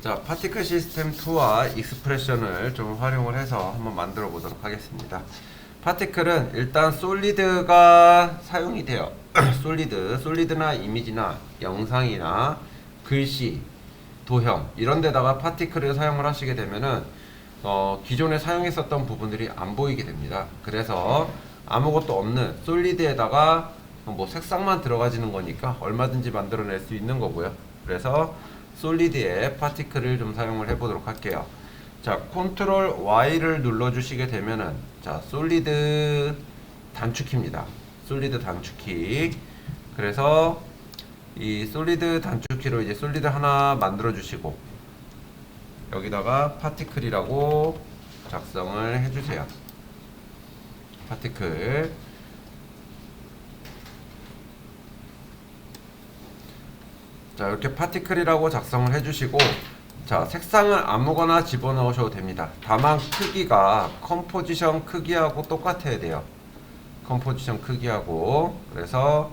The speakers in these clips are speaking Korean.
자, 파티클 시스템 2와 익스프레션을 좀 활용을 해서 한번 만들어 보도록 하겠습니다. 파티클은 일단 솔리드가 사용이 돼요. 솔리드나 이미지나 영상이나 글씨, 도형 이런 데다가 파티클을 사용을 하시게 되면은 기존에 사용했었던 부분들이 안 보이게 됩니다. 그래서 아무것도 없는 솔리드에다가 뭐 색상만 들어가지는 거니까 얼마든지 만들어낼 수 있는 거고요. 그래서 솔리드에 파티클을 좀 사용을 해보도록 할게요. 자, 컨트롤 Y를 눌러주시게 되면은 자, 솔리드 단축키입니다. 솔리드 단축키. 그래서 이 솔리드 단축키로 이제 솔리드 하나 만들어 주시고 여기다가 파티클이라고 작성을 해주세요. 파티클. 자, 이렇게 파티클이라고 작성을 해주시고, 자, 색상을 아무거나 집어넣으셔도 됩니다. 다만 크기가 컴포지션 크기하고 똑같아야 돼요. 컴포지션 크기하고. 그래서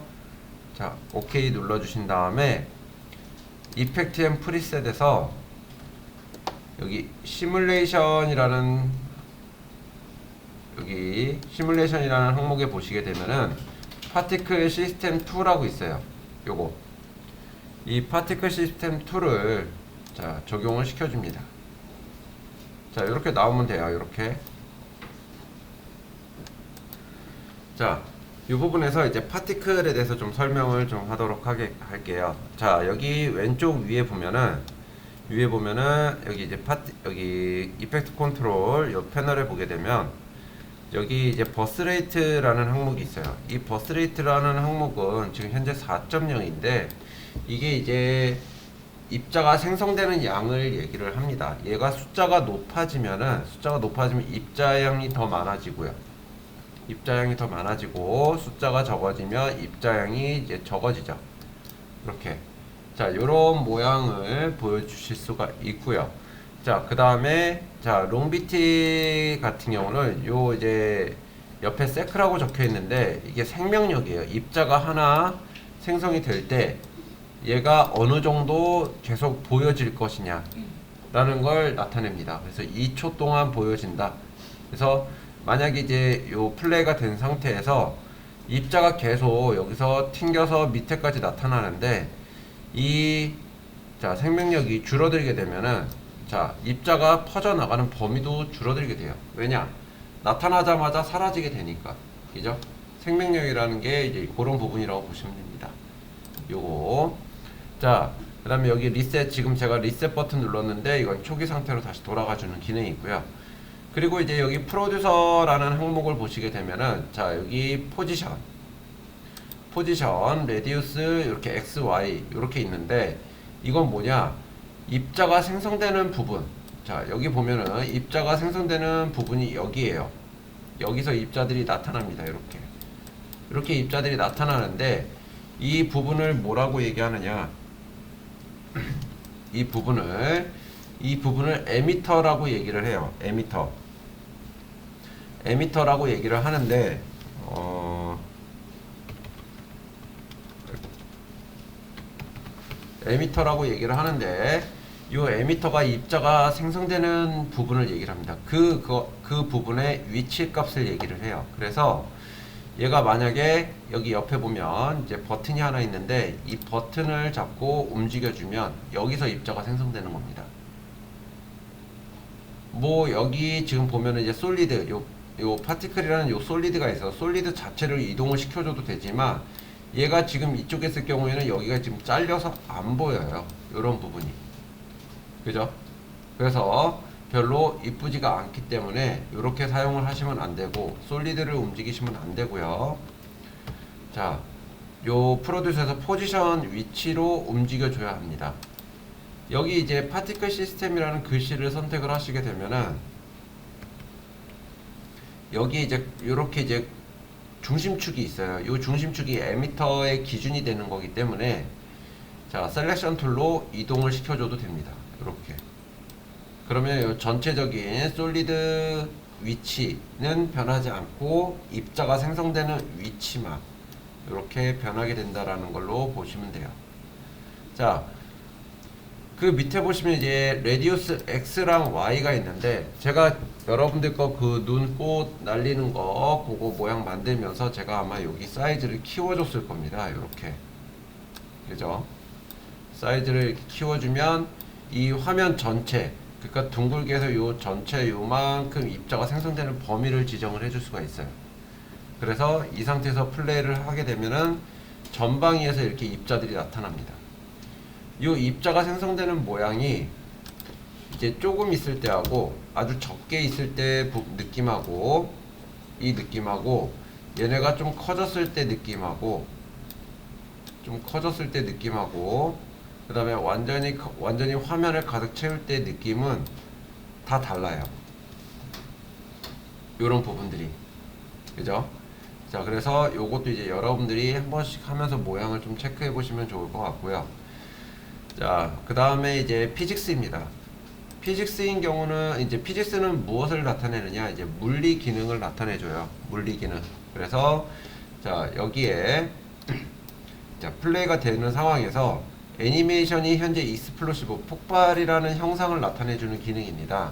자, OK 눌러주신 다음에 이펙트 앤 프리셋에서 여기 시뮬레이션이라는 항목에 보시게 되면은 파티클 시스템 2라고 있어요. 요거 이 파티클 시스템 2를 자, 적용을 시켜줍니다. 자, 이렇게 나오면 돼요. 이렇게. 자, 이 부분에서 이제 파티클에 대해서 좀 설명을 좀 하도록 할게요. 자, 여기 왼쪽 위에 보면은 여기 이제 여기 이펙트 컨트롤 요 패널에 보게 되면 여기 이제 버스레이트라는 항목이 있어요. 이 버스레이트라는 항목은 지금 현재 4.0인데 이게 이제 입자가 생성되는 양을 얘기를 합니다. 얘가 숫자가 높아지면 입자양이 더 많아지고요. 입자양이 더 많아지고 숫자가 적어지면 입자양이 이제 적어지죠. 이렇게. 자, 요런 모양을 보여주실 수가 있고요. 자, 그 다음에 자, 롱비티 같은 경우는 요 이제 옆에 세크라고 적혀 있는데 이게 생명력이에요. 입자가 하나 생성이 될 때 얘가 어느 정도 계속 보여질 것이냐 라는 걸 나타냅니다. 그래서 2초 동안 보여진다. 그래서 만약에 이제 요 플레이가 된 상태에서 입자가 계속 여기서 튕겨서 밑에까지 나타나는데 이 자, 생명력이 줄어들게 되면은 자, 입자가 퍼져나가는 범위도 줄어들게 돼요. 왜냐? 나타나자마자 사라지게 되니까. 그죠? 생명력이라는 게 이제 그런 부분이라고 보시면 됩니다. 요거. 자, 그 다음에 여기 리셋, 지금 제가 리셋 버튼 눌렀는데 이건 초기 상태로 다시 돌아가주는 기능이 있고요. 그리고 이제 여기 프로듀서라는 항목을 보시게 되면은 자, 여기 포지션, 레디우스 이렇게 X, Y 이렇게 있는데 이건 뭐냐? 입자가 생성되는 부분. 자, 여기 보면은 입자가 생성되는 부분이 여기에요. 여기서 입자들이 나타납니다. 이렇게 입자들이 나타나는데 이 부분을 뭐라고 얘기하느냐? 이 부분을 에미터라고 얘기를 해요. 에미터라고 얘기를 하는데 이 에미터가 입자가 생성되는 부분을 얘기를 합니다. 그 부분의 위치 값을 얘기를 해요. 그래서 얘가 만약에 여기 옆에 보면 이제 버튼이 하나 있는데 이 버튼을 잡고 움직여주면 여기서 입자가 생성되는 겁니다. 뭐 여기 지금 보면은 이제 솔리드 요 파티클이라는 요 솔리드가 있어서 솔리드 자체를 이동을 시켜줘도 되지만 얘가 지금 이쪽에 있을 경우에는 여기가 지금 잘려서 안 보여요. 요런 부분이. 그죠? 그래서 별로 이쁘지가 않기 때문에 이렇게 사용을 하시면 안 되고 솔리드를 움직이시면 안 되고요. 자, 요 프로듀서에서 포지션 위치로 움직여 줘야 합니다. 여기 이제 파티클 시스템이라는 글씨를 선택을 하시게 되면은 여기 이제 요렇게 이제 중심축이 있어요. 요 중심축이 에미터의 기준이 되는 거기 때문에 자, 셀렉션 툴로 이동을 시켜줘도 됩니다. 이렇게. 그러면 이 전체적인 솔리드 위치는 변하지 않고 입자가 생성되는 위치만 이렇게 변하게 된다라는 걸로 보시면 돼요. 자, 그 밑에 보시면 이제 레디우스 X랑 Y가 있는데, 제가 여러분들 거 그 눈, 꽃 날리는 거 그거 모양 만들면서 제가 아마 여기 사이즈를 키워줬을 겁니다. 이렇게, 그죠? 사이즈를 이렇게 키워주면 이 화면 전체, 그러니까 둥글게 해서 요 전체 요만큼 입자가 생성되는 범위를 지정을 해줄 수가 있어요. 그래서 이 상태에서 플레이를 하게 되면은 전방위에서 이렇게 입자들이 나타납니다. 이 입자가 생성되는 모양이 이제 조금 있을 때하고 아주 적게 있을 때 느낌하고, 이 느낌하고, 얘네가 좀 커졌을 때 느낌하고, 그 다음에 완전히 화면을 가득 채울 때 느낌은 다 달라요. 요런 부분들이, 그죠? 자, 그래서 요것도 이제 여러분들이 한 번씩 하면서 모양을 좀 체크해 보시면 좋을 것 같고요. 자, 그 다음에 이제 피직스입니다. 피직스인 경우는, 이제 피직스는 무엇을 나타내느냐, 이제 물리 기능을 나타내줘요. 물리 기능. 그래서 자, 여기에 자, 플레이가 되는 상황에서 애니메이션이 현재 익스플로시브, 폭발이라는 형상을 나타내주는 기능입니다.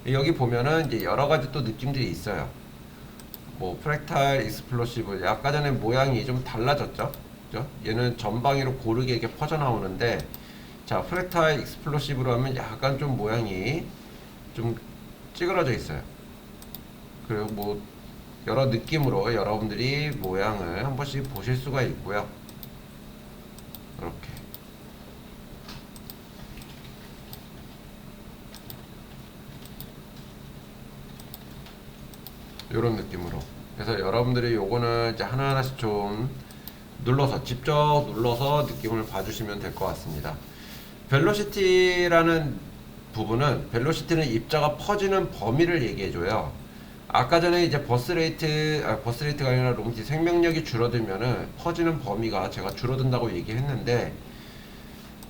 여기 보면은 이제 여러 가지 또 느낌들이 있어요. 뭐 프랙탈 익스플로시브, 아까 전에 모양이 좀 달라졌죠? 그죠? 얘는 전방위로 고르게 이렇게 퍼져 나오는데, 자, 프랙탈 익스플로시브로 하면 약간 좀 모양이 좀 찌그러져 있어요. 그리고 뭐 여러 느낌으로 여러분들이 모양을 한 번씩 보실 수가 있고요. 이렇게 이런 느낌으로. 그래서 여러분들이 요거는 이제 하나하나씩 좀 눌러서, 직접 눌러서 느낌을 봐주시면 될 것 같습니다. 벨로시티라는 부분은, 벨로시티는 입자가 퍼지는 범위를 얘기해줘요. 아까 전에 이제 버스레이트가 아니라 롱티, 생명력이 줄어들면은 퍼지는 범위가 제가 줄어든다고 얘기했는데,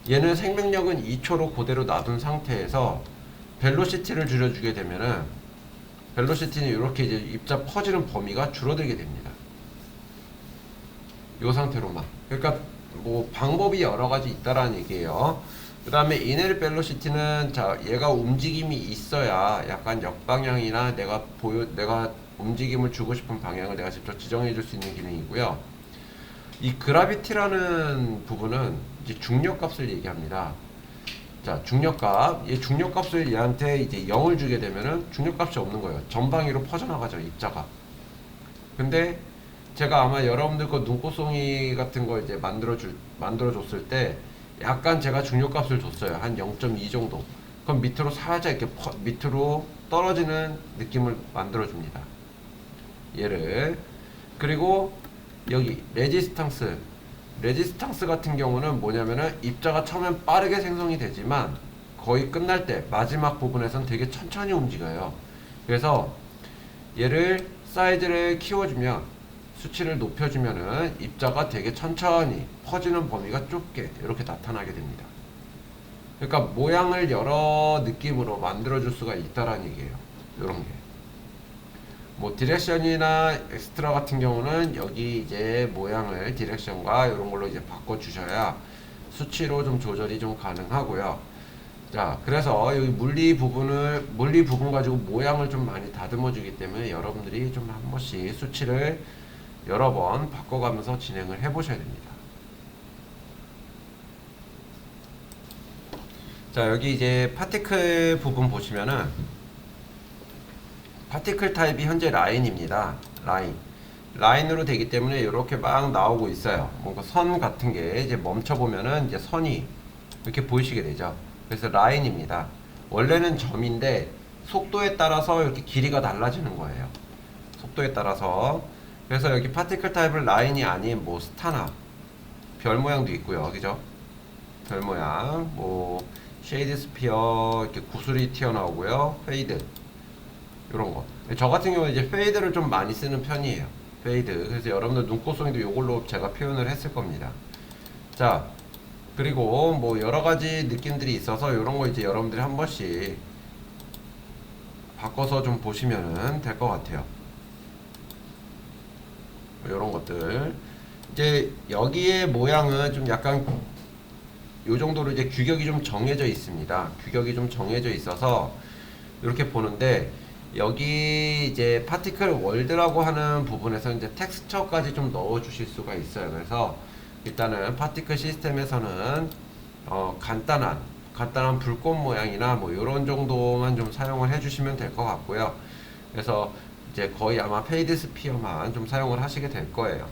얘는 생명력은 2초로 그대로 놔둔 상태에서 벨로시티를 줄여주게 되면은, 벨로시티는 이렇게 이제 입자 퍼지는 범위가 줄어들게 됩니다. 이 상태로만. 그러니까 뭐 방법이 여러 가지 있다라는 얘기예요. 그 다음에 이넬 벨로시티는, 자, 얘가 움직임이 있어야 약간 역방향이나 내가 움직임을 주고 싶은 방향을 내가 직접 지정해 줄 수 있는 기능이고요. 이 그라비티라는 부분은 이제 중력값을 얘기합니다. 자, 중력값. 이 중력값을 얘한테 이제 0을 주게 되면은 중력값이 없는 거예요. 전방위로 퍼져나가죠, 입자가. 근데 제가 아마 여러분들 거 눈꽃송이 같은 거 이제 만들어줬을 때 약간 제가 중력값을 줬어요. 한 0.2 정도. 그럼 밑으로 살짝 이렇게 밑으로 떨어지는 느낌을 만들어줍니다. 얘를. 그리고 여기 레지스탕스 같은 경우는 뭐냐면은 입자가 처음엔 빠르게 생성이 되지만 거의 끝날 때 마지막 부분에선 되게 천천히 움직여요. 그래서 얘를 사이즈를 키워주면, 수치를 높여주면은 입자가 되게 천천히 퍼지는 범위가 좁게 이렇게 나타나게 됩니다. 그러니까 모양을 여러 느낌으로 만들어줄 수가 있다라는 얘기예요. 이런 게. 뭐 디렉션이나 엑스트라 같은 경우는 여기 이제 모양을 디렉션과 이런 걸로 이제 바꿔주셔야 수치로 좀 조절이 좀 가능하고요. 자, 그래서 여기 물리 부분 가지고 모양을 좀 많이 다듬어 주기 때문에 여러분들이 좀 한 번씩 수치를 여러 번 바꿔가면서 진행을 해 보셔야 됩니다. 자, 여기 이제 파티클 부분 보시면은, 파티클 타입이 현재 라인입니다. 라인으로 되기 때문에 이렇게 막 나오고 있어요. 뭔가 선 같은 게 이제 멈춰보면은 이제 선이 이렇게 보이시게 되죠. 그래서 라인입니다. 원래는 점인데 속도에 따라서 이렇게 길이가 달라지는 거예요. 속도에 따라서. 그래서 여기 파티클 타입은 라인이 아닌 뭐 스타나 별 모양도 있고요. 그죠? 별 모양, 뭐 쉐이드 스피어, 이렇게 구슬이 튀어나오고요. 페이드, 이런 거. 저 같은 경우는 이제 페이드를 좀 많이 쓰는 편이에요. 페이드. 그래서 여러분들 눈꽃송이도 이걸로 제가 표현을 했을 겁니다. 자, 그리고 뭐 여러 가지 느낌들이 있어서 이런 거 이제 여러분들이 한 번씩 바꿔서 좀 보시면은 될 것 같아요. 이런 것들. 이제 여기에 모양은 좀 약간 요 정도로 이제 규격이 좀 정해져 있습니다. 규격이 좀 정해져 있어서 이렇게 보는데, 여기 이제 파티클 월드라고 하는 부분에서 이제 텍스처까지 좀 넣어 주실 수가 있어요. 그래서 일단은 파티클 시스템에서는 간단한 불꽃 모양이나 뭐 이런 정도만 좀 사용을 해주시면 될 것 같고요. 그래서 이제 거의 아마 페이드 스피어만 좀 사용을 하시게 될 거예요.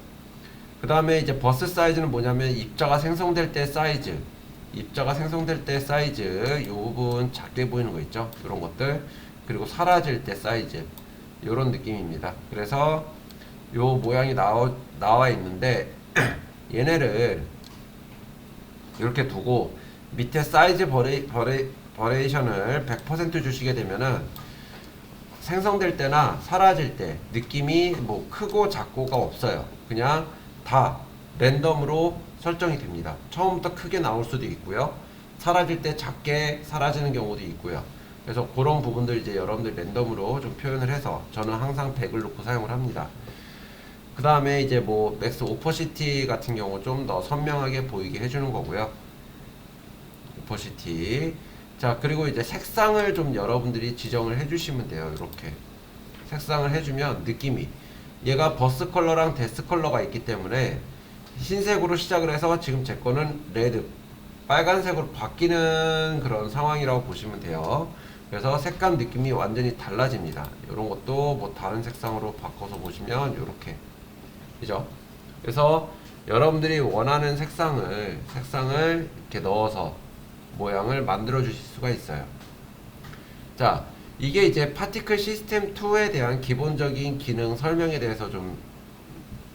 그 다음에 이제 버스 사이즈는 뭐냐면 입자가 생성될 때 사이즈, 요 부분 작게 보이는 거 있죠? 이런 것들. 그리고 사라질 때 사이즈, 요런 느낌입니다. 그래서 요 모양이 나와 있는데 얘네를 이렇게 두고 밑에 사이즈 버레이션을 100% 주시게 되면은 생성될 때나 사라질 때 느낌이 뭐 크고 작고가 없어요. 그냥 다 랜덤으로 설정이 됩니다. 처음부터 크게 나올 수도 있고요. 사라질 때 작게 사라지는 경우도 있고요. 그래서 그런 부분들 이제 여러분들 랜덤으로 좀 표현을 해서 저는 항상 100을 놓고 사용을 합니다. 그 다음에 이제 뭐 맥스 오퍼시티 같은 경우 좀 더 선명하게 보이게 해주는 거고요. 오퍼시티. 자, 그리고 이제 색상을 좀 여러분들이 지정을 해주시면 돼요. 이렇게 색상을 해주면 느낌이, 얘가 버스 컬러랑 데스 컬러가 있기 때문에 흰색으로 시작을 해서 지금 제 거는 레드, 빨간색으로 바뀌는 그런 상황이라고 보시면 돼요. 그래서 색감 느낌이 완전히 달라집니다. 이런 것도 뭐 다른 색상으로 바꿔서 보시면 이렇게, 그죠? 그래서 여러분들이 원하는 색상을 이렇게 넣어서 모양을 만들어 주실 수가 있어요. 자, 이게 이제 파티클 시스템 2에 대한 기본적인 기능 설명에 대해서 좀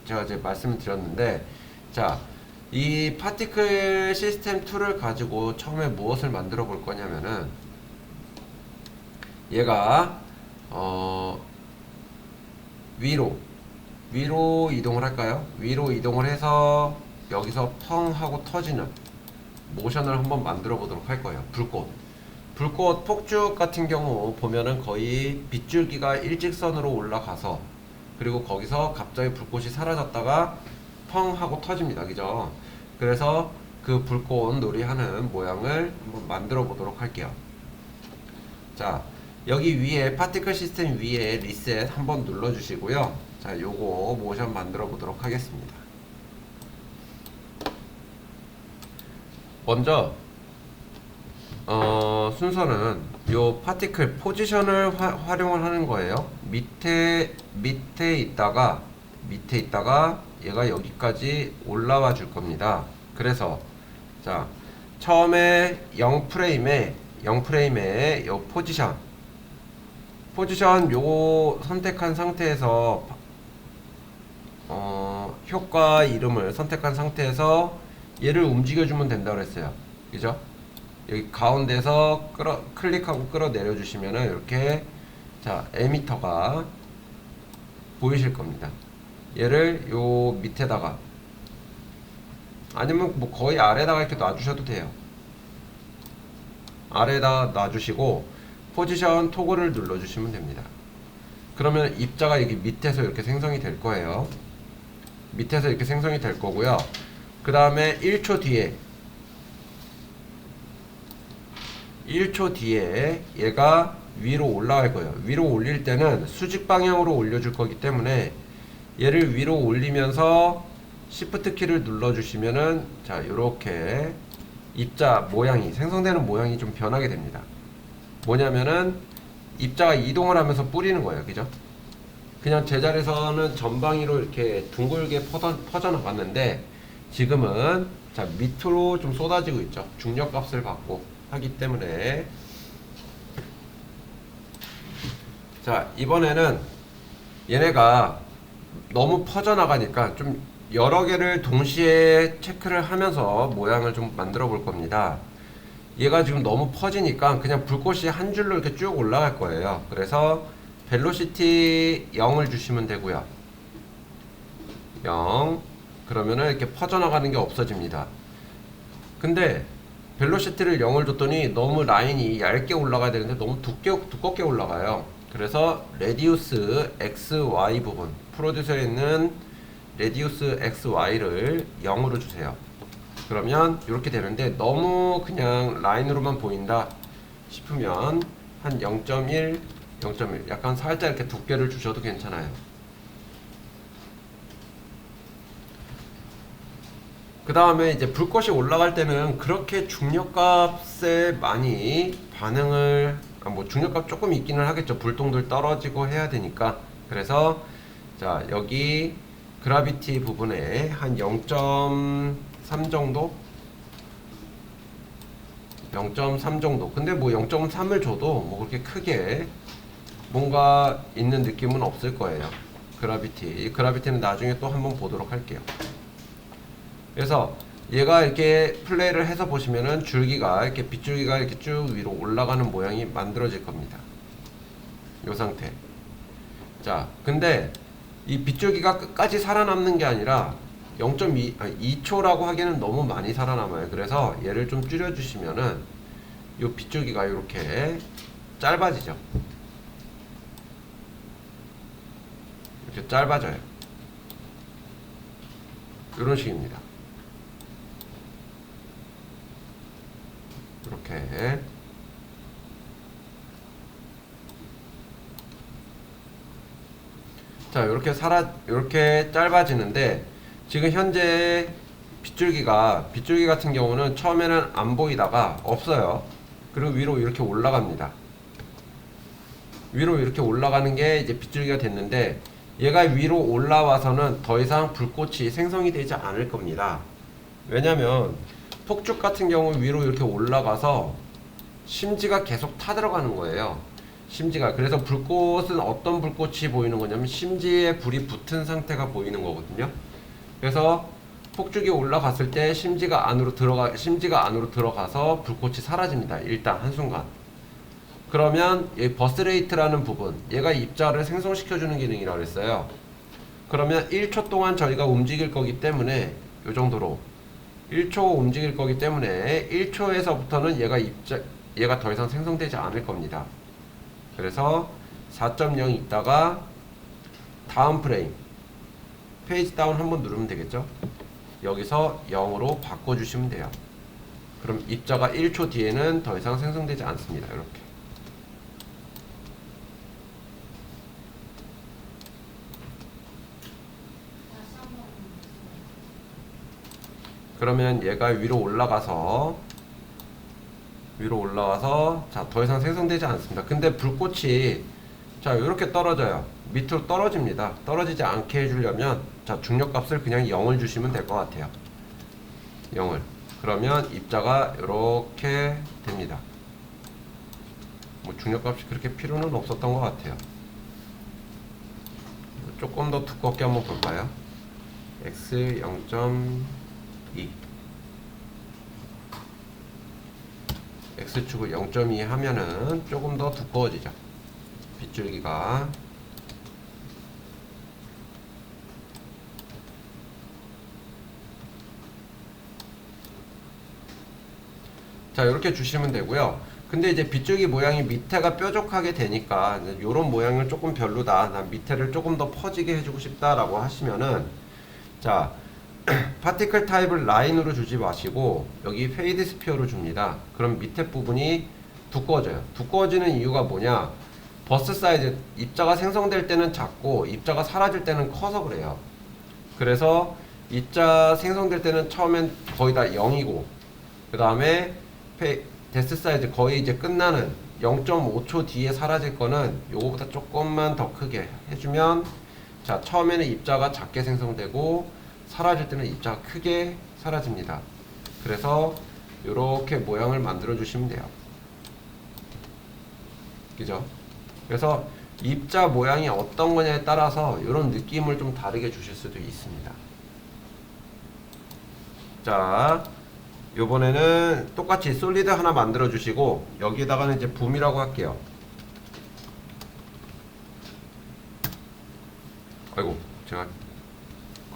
제가 이제 말씀을 드렸는데, 자, 이 파티클 시스템 2를 가지고 처음에 무엇을 만들어 볼 거냐면은, 얘가 위로 이동을 할까요? 위로 이동을 해서 여기서 펑 하고 터지는 모션을 한번 만들어 보도록 할 거예요. 불꽃 폭죽 같은 경우 보면은 거의 빗줄기가 일직선으로 올라가서, 그리고 거기서 갑자기 불꽃이 사라졌다가 펑 하고 터집니다. 그죠? 그래서 그 불꽃 놀이 하는 모양을 한번 만들어 보도록 할게요. 자, 여기 위에 파티클 시스템 위에 리셋 한번 눌러 주시고요. 자, 요거 모션 만들어 보도록 하겠습니다. 먼저 순서는 요 파티클 포지션을 활용을 하는 거예요. 밑에 있다가 얘가 여기까지 올라와 줄 겁니다. 그래서 자, 처음에 0프레임에 요 포지션 요거 선택한 상태에서 효과 이름을 선택한 상태에서 얘를 움직여주면 된다고 그랬어요. 그죠? 여기 가운데서 클릭하고 끌어내려 주시면은 이렇게, 자, 에미터가 보이실 겁니다. 얘를 요 밑에다가, 아니면 뭐 거의 아래다가 이렇게 놔주셔도 돼요. 아래다 놔주시고 포지션 토글을 눌러주시면 됩니다. 그러면 입자가 여기 밑에서 이렇게 생성이 될 거예요. 밑에서 이렇게 생성이 될 거고요. 그 다음에 1초 뒤에 얘가 위로 올라갈 거예요. 위로 올릴 때는 수직 방향으로 올려줄 거기 때문에 얘를 위로 올리면서 Shift 키를 눌러주시면은, 자, 요렇게 입자 모양이, 생성되는 모양이 좀 변하게 됩니다. 뭐냐면은 입자가 이동을 하면서 뿌리는 거예요. 그죠? 그냥 제자리에서는 전방위로 이렇게 둥글게 퍼져나갔는데, 지금은 자, 밑으로 좀 쏟아지고 있죠. 중력 값을 받고 하기 때문에. 자, 이번에는 얘네가 너무 퍼져나가니까 좀 여러 개를 동시에 체크를 하면서 모양을 좀 만들어 볼 겁니다. 얘가 지금 너무 퍼지니까 그냥 불꽃이 한 줄로 이렇게 쭉 올라갈 거예요. 그래서 벨로시티 0을 주시면 되고요. 0. 그러면은 이렇게 퍼져나가는 게 없어집니다. 근데 벨로시티를 0을 줬더니 너무 라인이 얇게 올라가야 되는데 너무 두껍게 올라가요. 그래서 레디우스 XY 부분, 프로듀서에 있는 레디우스 XY를 0으로 주세요. 그러면 이렇게 되는데 너무 그냥 라인으로만 보인다 싶으면 한 0.1, 0.1 약간 살짝 이렇게 두께를 주셔도 괜찮아요. 그 다음에 이제 불꽃이 올라갈 때는 그렇게 중력값에 많이 반응을 뭐 중력값 조금 있기는 하겠죠. 불똥들 떨어지고 해야 되니까. 그래서 자 여기 그라비티 부분에 한 0.3 정도 0.3 정도. 근데 뭐 0.3을 줘도 뭐 그렇게 크게 뭔가 있는 느낌은 없을 거예요. 그라비티는 나중에 또 한번 보도록 할게요. 그래서 얘가 이렇게 플레이를 해서 보시면은 줄기가 이렇게 빗줄기가 이렇게 쭉 위로 올라가는 모양이 만들어질 겁니다. 이 상태. 자, 근데 이 빗줄기가 끝까지 살아남는 게 아니라 2초라고 하기에는 너무 많이 살아남아요. 그래서 얘를 좀 줄여주시면은 이 빗줄기가 이렇게 짧아지죠. 이렇게 짧아져요. 이런 식입니다. 이렇게 자 이렇게 짧아지는데 지금 현재 빗줄기 같은 경우는 처음에는 안 보이다가 없어요. 그리고 위로 이렇게 올라갑니다. 위로 이렇게 올라가는 게 이제 빗줄기가 됐는데 얘가 위로 올라와서는 더 이상 불꽃이 생성이 되지 않을 겁니다. 왜냐면 폭죽 같은 경우 위로 이렇게 올라가서 심지가 계속 타들어가는 거예요. 그래서 불꽃은 어떤 불꽃이 보이는 거냐면 심지에 불이 붙은 상태가 보이는 거거든요. 그래서 폭죽이 올라갔을 때 심지가 안으로 들어가서 불꽃이 사라집니다. 일단 한순간. 그러면 이 버스레이트라는 부분, 얘가 입자를 생성시켜주는 기능이라고 했어요. 그러면 1초 동안 저희가 움직일 거기 때문에 이 정도로 1초 움직일 거기 때문에 1초에서부터는 얘가 더 이상 생성되지 않을 겁니다. 그래서 4.0 있다가 다음 프레임 페이지 다운 한번 누르면 되겠죠. 여기서 0으로 바꿔주시면 돼요. 그럼 입자가 1초 뒤에는 더 이상 생성되지 않습니다. 이렇게. 그러면 얘가 위로 올라가서 자, 더 이상 생성되지 않습니다. 근데 불꽃이 자, 이렇게 떨어져요. 밑으로 떨어집니다. 떨어지지 않게 해주려면 자, 중력값을 그냥 0을 주시면 될 것 같아요. 0을. 그러면 입자가 이렇게 됩니다. 뭐 중력값이 그렇게 필요는 없었던 것 같아요. 조금 더 두껍게 한번 볼까요? x 0.2 x축을 0.2 하면은 조금 더 두꺼워지죠. 빗줄기가. 자, 이렇게 주시면 되고요. 근데 이제 빗줄기 모양이 밑에가 뾰족하게 되니까 이런 모양은 조금 별로다. 난 밑에를 조금 더 퍼지게 해주고 싶다라고 하시면은 자, 파티클 타입을 라인으로 주지 마시고 여기 페이드 스피어로 줍니다. 그럼 밑에 부분이 두꺼워져요. 두꺼워지는 이유가 뭐냐? 버스 사이즈, 입자가 생성될 때는 작고 입자가 사라질 때는 커서 그래요. 그래서 입자 생성될 때는 처음엔 거의 다 0이고 그 다음에 데스 사이즈 거의 이제 끝나는 0.5초 뒤에 사라질 거는 요거보다 조금만 더 크게 해주면 자, 처음에는 입자가 작게 생성되고 사라질 때는 입자가 크게 사라집니다. 그래서 이렇게 모양을 만들어 주시면 돼요. 그죠? 그래서 입자 모양이 어떤 거냐에 따라서 이런 느낌을 좀 다르게 주실 수도 있습니다. 자, 요번에는 똑같이 솔리드 하나 만들어 주시고 여기에다가는 이제 붐이라고 할게요. 아이고, 제가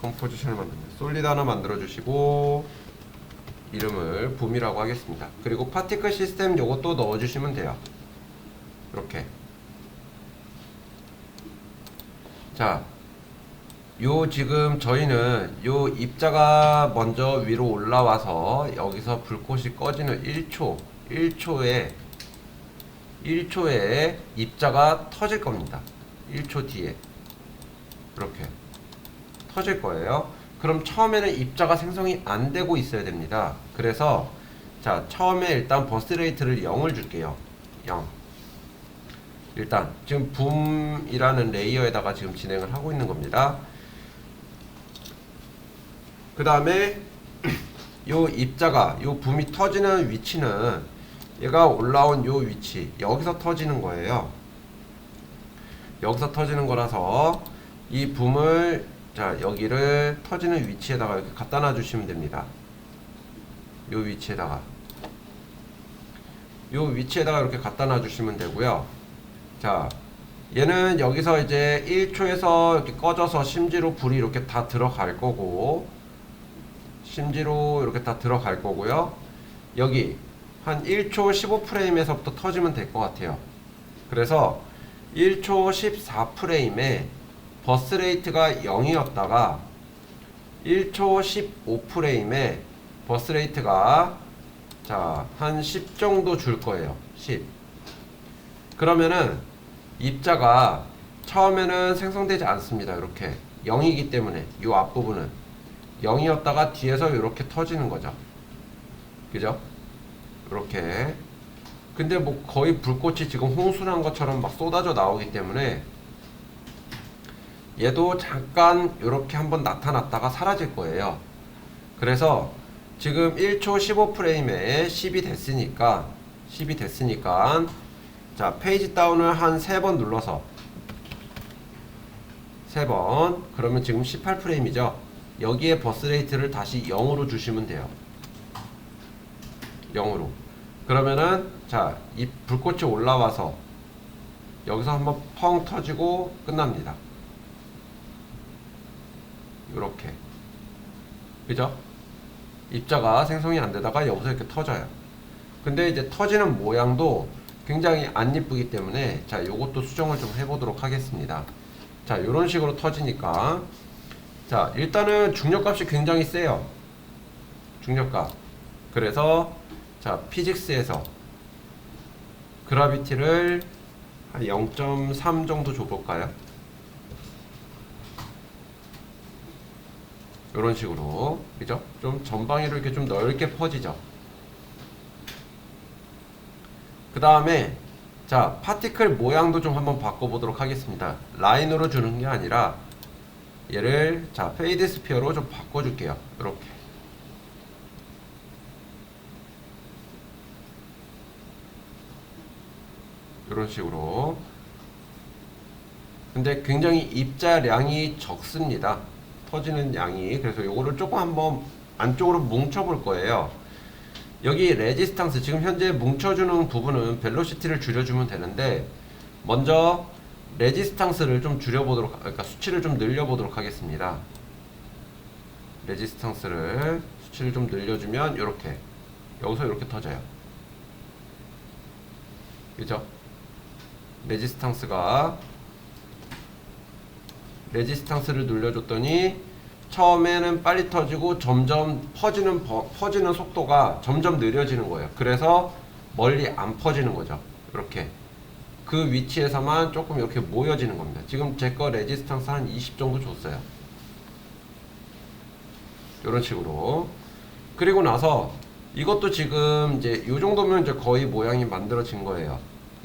컴포지션을 만듭니다. 솔리드 하나 만들어 주시고 이름을 붐이라고 하겠습니다. 그리고 파티클 시스템 요것도 넣어 주시면 돼요. 이렇게. 자, 요 지금 저희는 요 입자가 먼저 위로 올라와서 여기서 불꽃이 꺼지는 1초에 입자가 터질 겁니다. 1초 뒤에 이렇게 터질 거예요. 그럼 처음에는 입자가 생성이 안 되고 있어야 됩니다. 그래서 자, 처음에 일단 버스 레이트를 0을 줄게요. 0. 일단 지금 붐이라는 레이어에다가 지금 진행을 하고 있는 겁니다. 그 다음에 요 입자가 요 붐이 터지는 위치는 얘가 올라온 요 위치 여기서 터지는 거예요. 여기서 터지는 거라서 이 붐을 자 여기를 터지는 위치에다가 이렇게 갖다 놔 주시면 됩니다. 요 위치에다가 이렇게 갖다 놔 주시면 되고요. 자 얘는 여기서 이제 1초에서 이렇게 꺼져서 심지로 불이 이렇게 다 들어갈 거고 심지로 이렇게 다 들어갈 거고요. 여기 한 1초 15프레임에서부터 터지면 될 것 같아요. 그래서 1초 14프레임에 버스 레이트가 0이었다가 1초 15프레임에 버스 레이트가 자, 한 10 정도 줄 거예요. 10. 그러면은 입자가 처음에는 생성되지 않습니다. 이렇게 0이기 때문에 이 앞부분은 0이었다가 뒤에서 이렇게 터지는 거죠. 그죠? 이렇게. 근데 뭐 거의 불꽃이 지금 홍수난 것처럼 막 쏟아져 나오기 때문에 얘도 잠깐 이렇게 한번 나타났다가 사라질 거예요. 그래서 지금 1초 15프레임에 10이 됐으니까 자 페이지 다운을 한 3번 눌러서 3번 그러면 지금 18프레임이죠. 여기에 버스 레이트를 다시 0으로 주시면 돼요. 0으로. 그러면은 자 이 불꽃이 올라와서 여기서 한번 펑 터지고 끝납니다. 요렇게. 그죠? 입자가 생성이 안 되다가 여기서 이렇게 터져요. 근데 이제 터지는 모양도 굉장히 안 이쁘기 때문에 자 요것도 수정을 좀 해보도록 하겠습니다. 자 요런 식으로 터지니까 자 일단은 중력값이 굉장히 세요. 중력값. 그래서 자 피직스에서 그라비티를 한 0.3 정도 줘볼까요? 이런 식으로 그죠? 좀 전방위로 이렇게 좀 넓게 퍼지죠. 그 다음에 자 파티클 모양도 좀 한번 바꿔보도록 하겠습니다. 라인으로 주는 게 아니라 얘를 자 페이드 스피어로 좀 바꿔줄게요. 이렇게 이런 식으로. 근데 굉장히 입자량이 적습니다. 터지는 양이. 그래서 요거를 조금 한번 안쪽으로 뭉쳐 볼 거예요. 여기 레지스탕스 지금 현재 뭉쳐주는 부분은 벨로시티를 줄여주면 되는데 먼저 레지스탕스를 좀 줄여보도록 그러니까 수치를 좀 늘려보도록 하겠습니다. 레지스탕스를 수치를 좀 늘려주면 요렇게 여기서 이렇게 터져요. 그죠? 레지스탕스를 늘려줬더니 처음에는 빨리 터지고 점점 퍼지는 속도가 점점 느려지는 거예요. 그래서 멀리 안 퍼지는 거죠. 이렇게 그 위치에서만 조금 이렇게 모여지는 겁니다. 지금 제 거 레지스탕스 한 20 정도 줬어요. 이런 식으로. 그리고 나서 이것도 지금 이제 이 정도면 이제 거의 모양이 만들어진 거예요.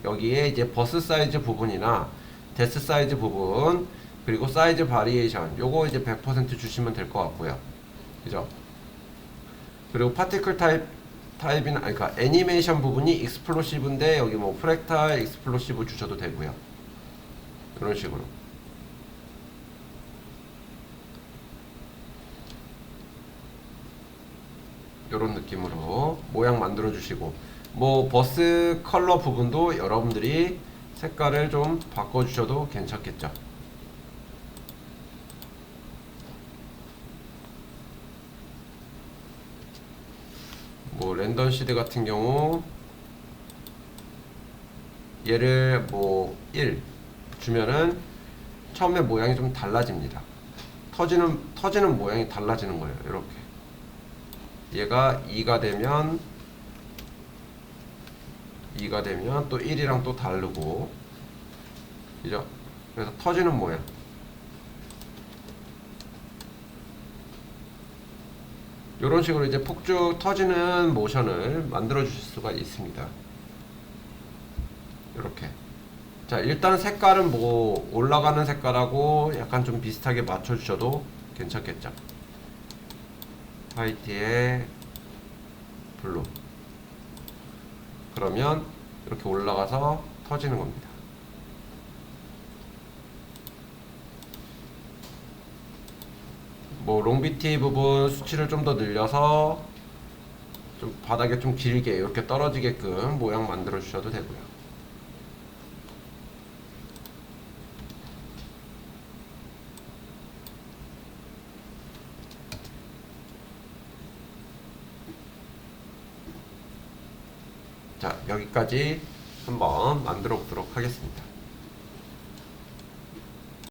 여기에 이제 버스 사이즈 부분이나 데스 사이즈 부분 그리고 사이즈 바리에이션 요거 이제 100% 주시면 될 것 같고요. 그죠? 그리고 파티클 타입이나 그러니까 애니메이션 부분이 익스플로시브인데 여기 뭐 프랙탈 익스플로시브 주셔도 되고요. 이런 식으로. 이런 느낌으로 모양 만들어 주시고 뭐 버스 컬러 부분도 여러분들이 색깔을 좀 바꿔 주셔도 괜찮겠죠. 뭐 랜덤 시드 같은 경우 얘를 뭐 1 주면은 처음에 모양이 좀 달라집니다. 터지는 모양이 달라지는 거예요. 이렇게 얘가 2가 되면 또 1이랑 또 다르고, 그죠? 그래서 터지는 모양. 이런 식으로 이제 폭죽 터지는 모션을 만들어 주실 수가 있습니다. 이렇게. 자, 일단 색깔은 뭐 올라가는 색깔하고 약간 좀 비슷하게 맞춰 주셔도 괜찮겠죠. 화이트에 블루. 그러면 이렇게 올라가서 터지는 겁니다. 뭐 롱비티 부분 수치를 좀 더 늘려서 좀 바닥에 좀 길게 이렇게 떨어지게끔 모양 만들어 주셔도 되고요. 자, 여기까지 한번 만들어 보도록 하겠습니다.